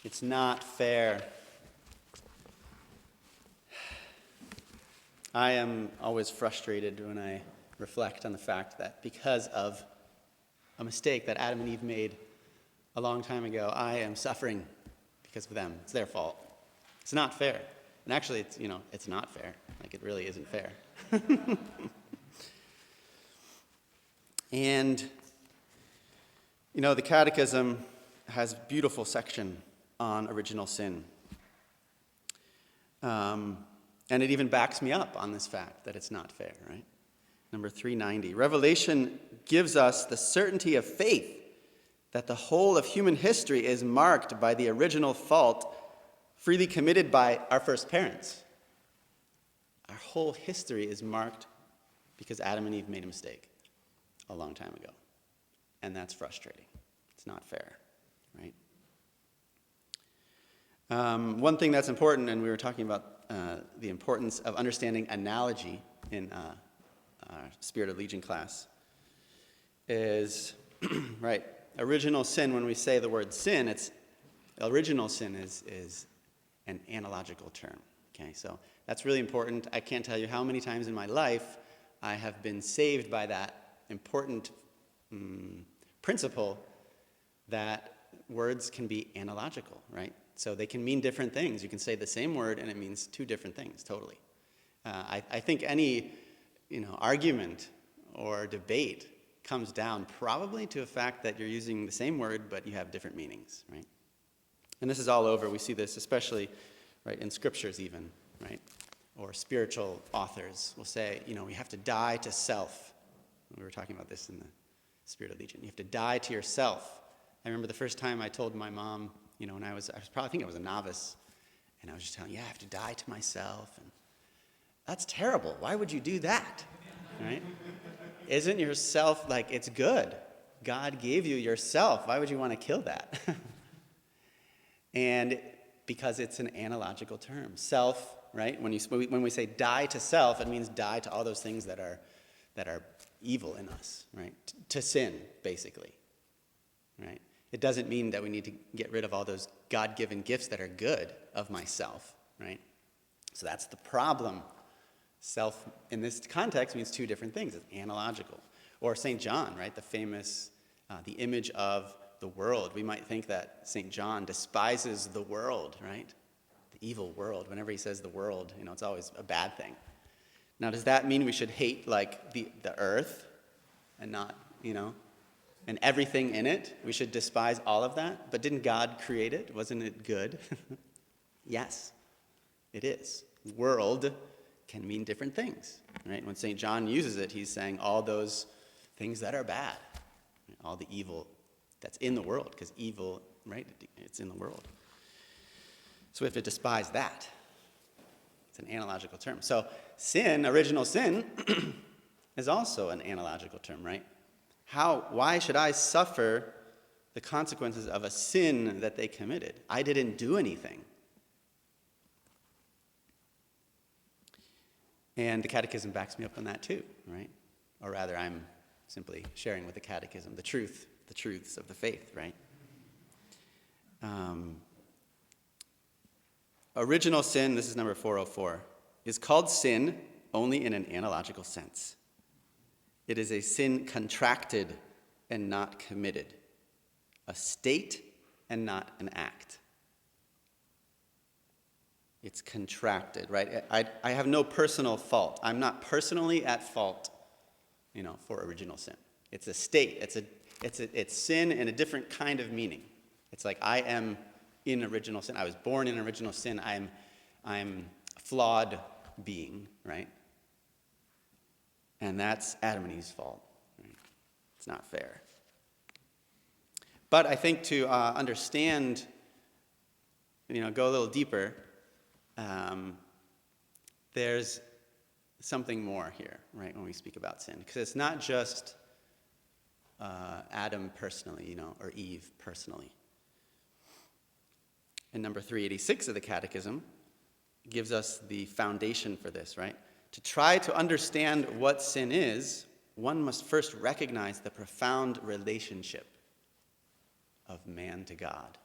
It's not fair. I am always frustrated when I reflect on the fact that because of a mistake that Adam and Eve made a long time ago, I am suffering because of them. It's their fault. It's not fair. And actually, it's not fair. Like, it really isn't fair. And, the Catechism has a beautiful section on original sin. And it even backs me up on this fact that it's not fair, right? Number 390. Revelation gives us the certainty of faith that the whole of human history is marked by the original fault freely committed by our first parents. Our whole history is marked because Adam and Eve made a mistake a long time ago. And that's frustrating. It's not fair, right? One thing that's important, and we were talking about the importance of understanding analogy in our Spirit of Legion class, is, right, original sin, when we say the word sin, original sin is an analogical term, okay? So that's really important. I can't tell you how many times in my life I have been saved by that important principle that words can be analogical, right? So they can mean different things. You can say the same word and it means two different things, totally. I think any argument or debate comes down probably to the fact that you're using the same word but you have different meanings, right? And this is all over. We see this especially, right, in scriptures even, right? Or spiritual authors will say, we have to die to self. We were talking about this in the Spirit of Legion. You have to die to yourself. I remember the first time I told my mom, when I think I was a novice, and I was just telling, I have to die to myself. And that's terrible. Why would you do that? Right? Isn't yourself, it's good? God gave you yourself. Why would you want to kill that? And because it's an analogical term. Self, right? When we say die to self, it means die to all those things that are evil in us, right? To sin, basically, right? It doesn't mean that we need to get rid of all those God-given gifts that are good of myself, right? So that's the problem. Self, in this context, means two different things. It's analogical. Or St. John, right? The famous, the image of the world. We might think that St. John despises the world, right? The evil world. Whenever he says the world, it's always a bad thing. Now, does that mean we should hate, the earth and not, and everything in it? We should despise all of that? But didn't God create it? Wasn't it good? Yes, it is. World can mean different things, right? When St. John uses it, he's saying all those things that are bad, all the evil that's in the world, because evil, right, it's in the world. So we have to despise that. It's an analogical term. So sin, original sin, is also an analogical term, right? Why should I suffer the consequences of a sin that they committed? I didn't do anything. And the Catechism backs me up on that too, right? Or rather, I'm simply sharing with the Catechism the truths of the faith, right? Original sin, this is number 404, is called sin only in an analogical sense. It is a sin contracted and not committed, a state and not an act. It's contracted, right? I have no personal fault. I'm not personally at fault, for original sin. It's a state. It's sin in a different kind of meaning. It's like I am in original sin. I was born in original sin. I'm a flawed being, right? And that's Adam and Eve's fault. Right? It's not fair. But I think to understand, go a little deeper, there's something more here, right, when we speak about sin. Because it's not just Adam personally, or Eve personally. And number 386 of the Catechism gives us the foundation for this, right? To try to understand what sin is, one must first recognize the profound relationship of man to God.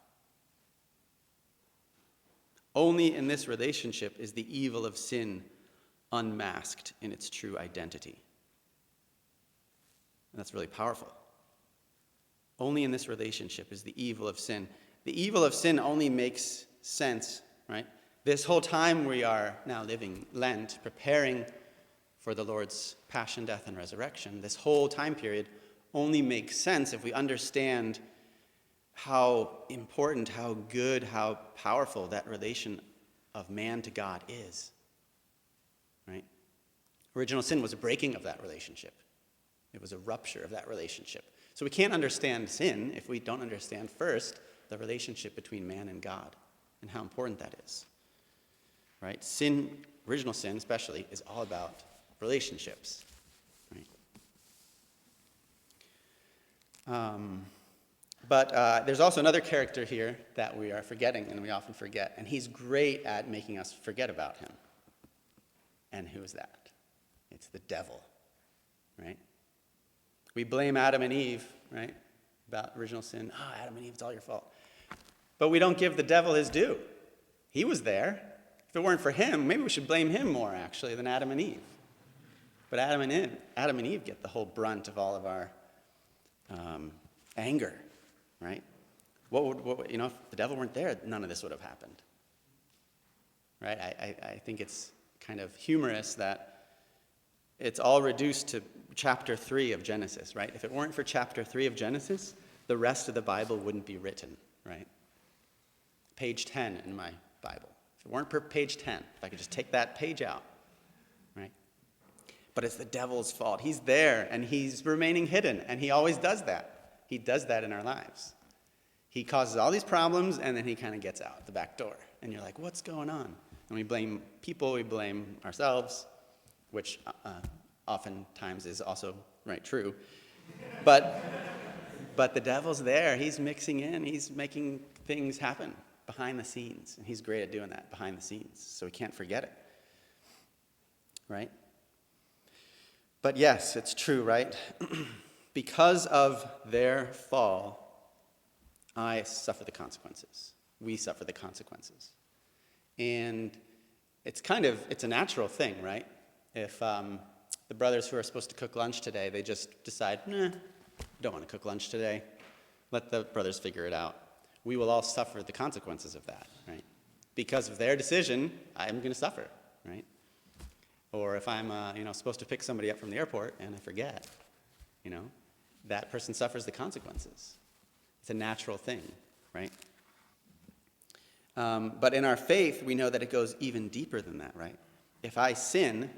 Only in this relationship is the evil of sin unmasked in its true identity. And that's really powerful. Only in this relationship is the evil of sin. The evil of sin only makes sense, right? This whole time we are now living Lent, preparing for the Lord's passion, death, and resurrection, this whole time period only makes sense if we understand how important, how good, how powerful that relation of man to God is, right? Original sin was a breaking of that relationship. It was a rupture of that relationship. So we can't understand sin if we don't understand first the relationship between man and God and how important that is, right? Sin, original sin especially, is all about relationships, right? But there's also another character here that we are forgetting, and we often forget, and he's great at making us forget about him. And who is that? It's the devil, right? We blame Adam and Eve, right, about original sin. Oh, Adam and Eve, it's all your fault. But we don't give the devil his due. He was there. If it weren't for him, maybe we should blame him more, actually, than Adam and Eve. But Adam and Eve get the whole brunt of all of our anger, right? If the devil weren't there, none of this would have happened, right? I think it's kind of humorous that it's all reduced to chapter 3 of Genesis, right? If it weren't for chapter 3 of Genesis, the rest of the Bible wouldn't be written, right? Page 10 in my Bible. If it weren't for page 10, if I could just take that page out, right? But it's the devil's fault. He's there, and he's remaining hidden, and he always does that. He does that in our lives. He causes all these problems, and then he kind of gets out the back door. And you're like, what's going on? And we blame people, we blame ourselves, which oftentimes is also true. But the devil's there. He's mixing in. He's making things happen behind the scenes. And he's great at doing that behind the scenes. So we can't forget it. Right? But yes, it's true, right? Because of their fall, I suffer the consequences. We suffer the consequences. And it's a natural thing, right? If the brothers who are supposed to cook lunch today, they just decide, don't want to cook lunch today, let the brothers figure it out. We will all suffer the consequences of that, right? Because of their decision, I'm going to suffer, right? Or if I'm, supposed to pick somebody up from the airport and I forget, that person suffers the consequences. It's a natural thing, right? But in our faith, we know that it goes even deeper than that, right? If I sin,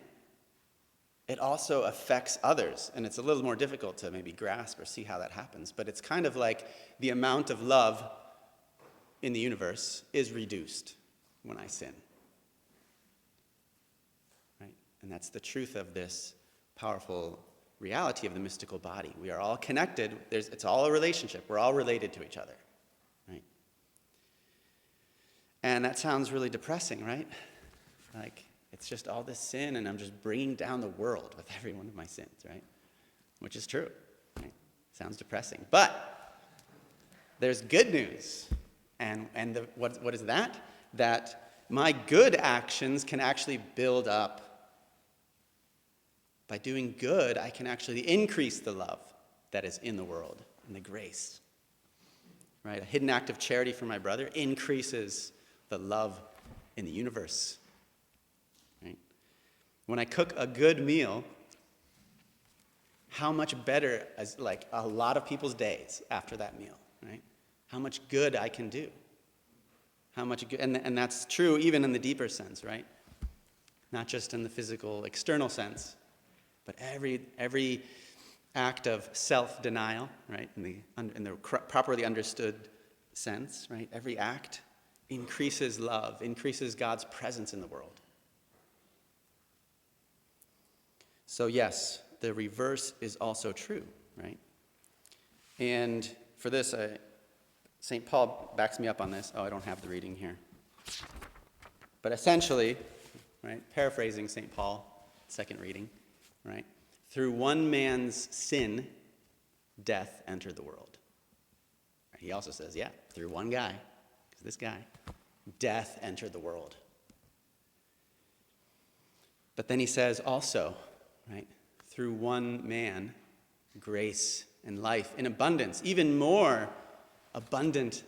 it also affects others, and it's a little more difficult to maybe grasp or see how that happens, but it's kind of like the amount of love in the universe is reduced when I sin, right? And that's the truth of this powerful reality of the mystical body. We are all connected. It's all a relationship. We're all related to each other, right? And that sounds really depressing, right? Like, it's just all this sin, and I'm just bringing down the world with every one of my sins, right? Which is true, right? Sounds depressing. But there's good news. And what is that? That my good actions can actually build up. By doing good, I can actually increase the love that is in the world and the grace, right? A hidden act of charity for my brother increases the love in the universe. Right? When I cook a good meal, how much better is a lot of people's days after that meal, right? How much good I can do. How much good, and that's true even in the deeper sense, right? Not just in the physical, external sense, but every act of self-denial, right? In the properly understood sense, right? Every act increases love, increases God's presence in the world. So yes, the reverse is also true, right? And for this, St. Paul backs me up on this. Oh, I don't have the reading here. But essentially, right, paraphrasing St. Paul, second reading, right? Through one man's sin, death entered the world. He also says, through one guy, because this guy, death entered the world. But then he says also, right, through one man, grace and life in abundance, even more abundant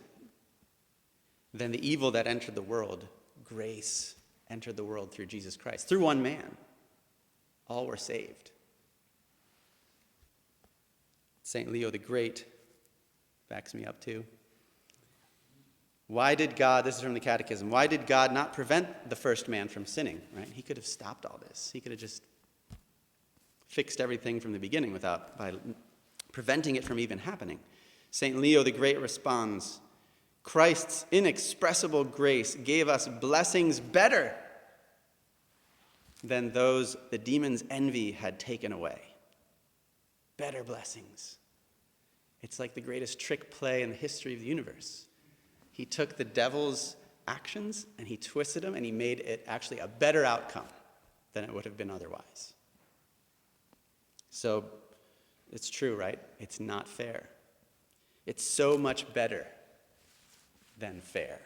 than the evil that entered the world, grace entered the world through Jesus Christ. Through one man, all were saved. St. Leo the Great backs me up too. Why did God, this is from the Catechism, why did God not prevent the first man from sinning, right? He could have stopped all this. He could have just fixed everything from the beginning by preventing it from even happening. St. Leo the Great responds, Christ's inexpressible grace gave us blessings better than those the demon's envy had taken away. Better blessings. It's like the greatest trick play in the history of the universe. He took the devil's actions and he twisted them and he made it actually a better outcome than it would have been otherwise. So it's true, right? It's not fair. It's so much better than fair.